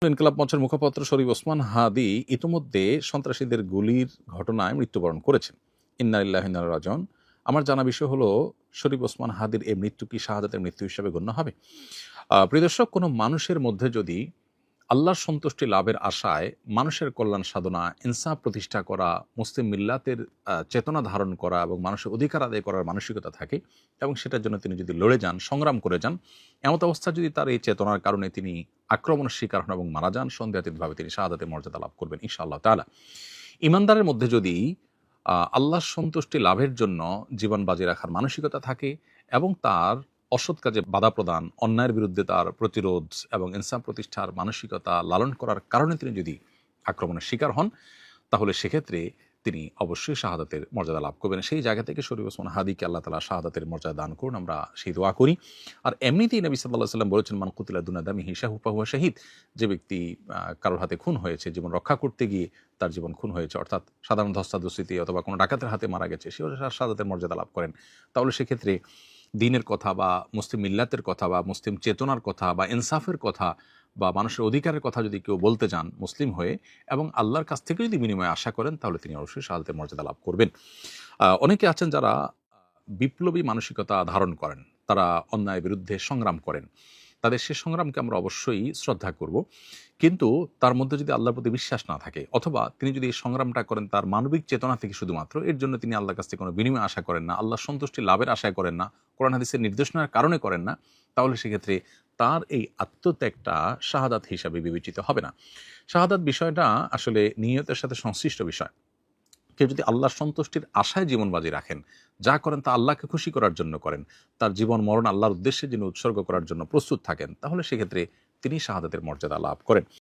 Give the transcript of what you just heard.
ইনকিলাব মঞ্চের মুখপাত্র শরীফ ওসমান হাদি ইতিমধ্যে সন্ত্রাসীদের গুলির ঘটনায় মৃত্যুবরণ করেছেন। ইন্না লিল্লাহি ওয়া ইন্না ইলাইহি রাজিউন। আমার জানা বিষয় হলো, শরীফ ওসমান হাদির এই মৃত্যু কি শাহাদাতের মৃত্যু হিসাবে গণ্য হবে? প্রিয় দর্শক, কোনো মানুষের মধ্যে যদি আল্লাহর সন্তুষ্টি লাভের আশায় মানুষের কল্যাণ সাধনা, ইনসাফ প্রতিষ্ঠা করা, মুসলিম মিল্লাতের চেতনা ধারণ করা এবং মানুষের অধিকার আদায় করার মানসিকতা থাকে এবং সেটার জন্য তিনি যদি লড়ে যান, সংগ্রাম করে যান, এমত অবস্থা যদি তার এই চেতনার কারণে তিনি আক্রমণের শিকার হন এবং মারা যান, সন্দেহাতীতভাবে তিনি শাহাদাতের মর্যাদা লাভ করবেন ইনশাআল্লাহ তাআলা। ইমানদারের মধ্যে যদি আল্লাহর সন্তুষ্টি লাভের জন্য জীবন বাজি রাখার মানসিকতা থাকে এবং তার অসৎ কাজে বাধা প্রদান, অন্যায়ের বিরুদ্ধে তার প্রতিরোধ এবং ইনসাফ প্রতিষ্ঠার মানসিকতা লালন করার কারণে তিনি যদি আক্রমণের শিকার হন, তাহলে সেক্ষেত্রে তিনি অবশ্যই শাহাদাতের মর্যাদা লাভ করবেন। সেই জায়গা থেকে শরীফ ওসমান হাদিকে আল্লাহ তাআলা শাহাদাতের মর্যাদা দান করুন, আমরা সেই দোয়া করি। আর এমনিতেই নবী সাল্লাল্লাহু আলাইহি ওয়াসাল্লাম বলেছেন, মান কুতিলা দুনা দামিহি ফাহুয়া শাহিদ। যে ব্যক্তি কারোর হাতে খুন হয়েছে, জীবন রক্ষা করতে গিয়ে তার জীবন খুন হয়েছে, অর্থাৎ সাধারণ ধস্তাধস্তিতে অথবা কোনো ডাকাতের হাতে মারা গেছে, সেও শাহাদাতের মর্যাদা লাভ করেন। তাহলে সেক্ষেত্রে দ্বীনের কথা বা মুসলিম মিল্লাতের কথা বা মুসলিম চেতনার কথা বা ইনসাফের কথা বা মানুষের অধিকারের কথা যদি কেউ বলতে যান মুসলিম হয়ে এবং আল্লাহর কাছ থেকে যদি বিনিময়ে আশা করেন, তাহলে তিনি অবশ্যই শাহাদাতের মর্যাদা লাভ করবেন। অনেকে আছেন যারা বিপ্লবী মানসিকতা ধারণ করেন, তারা অন্যায়ের বিরুদ্ধে সংগ্রাম করেন। তাদের সে সংগ্রামকে আমরা অবশ্যই শ্রদ্ধা করব, কিন্তু তার মধ্যে যদি আল্লাহর প্রতি বিশ্বাস না থাকে অথবা তিনি যদি এই সংগ্রামটা করেন তার মানবিক চেতনা থেকে শুধুমাত্র, এর জন্য তিনি আল্লাহর কাছ থেকে কোনো বিনিময় আশা করেন না, আল্লাহর সন্তুষ্টি লাভের আশায় করেন না, কোরআন হাদিসের নির্দেশনার কারণে করেন না, তাহলে সেক্ষেত্রে তার এই আত্মত্যাগটা শাহাদাত হিসাবে বিবেচিত হবে না। শাহাদাত বিষয়টা আসলে নিয়তের সাথে সংশ্লিষ্ট বিষয়। কেউ যদি আল্লাহর সন্তুষ্টির আশায় জীবন বাজি রাখেন, যা করেন তা আল্লাহকে খুশি করার জন্য করেন, তার জীবন মরণ আল্লাহর উদ্দেশ্যে যিনি উৎসর্গ করার জন্য প্রস্তুত থাকেন, তাহলে সেক্ষেত্রে তিনি শাহাদাতের মর্যাদা লাভ করেন।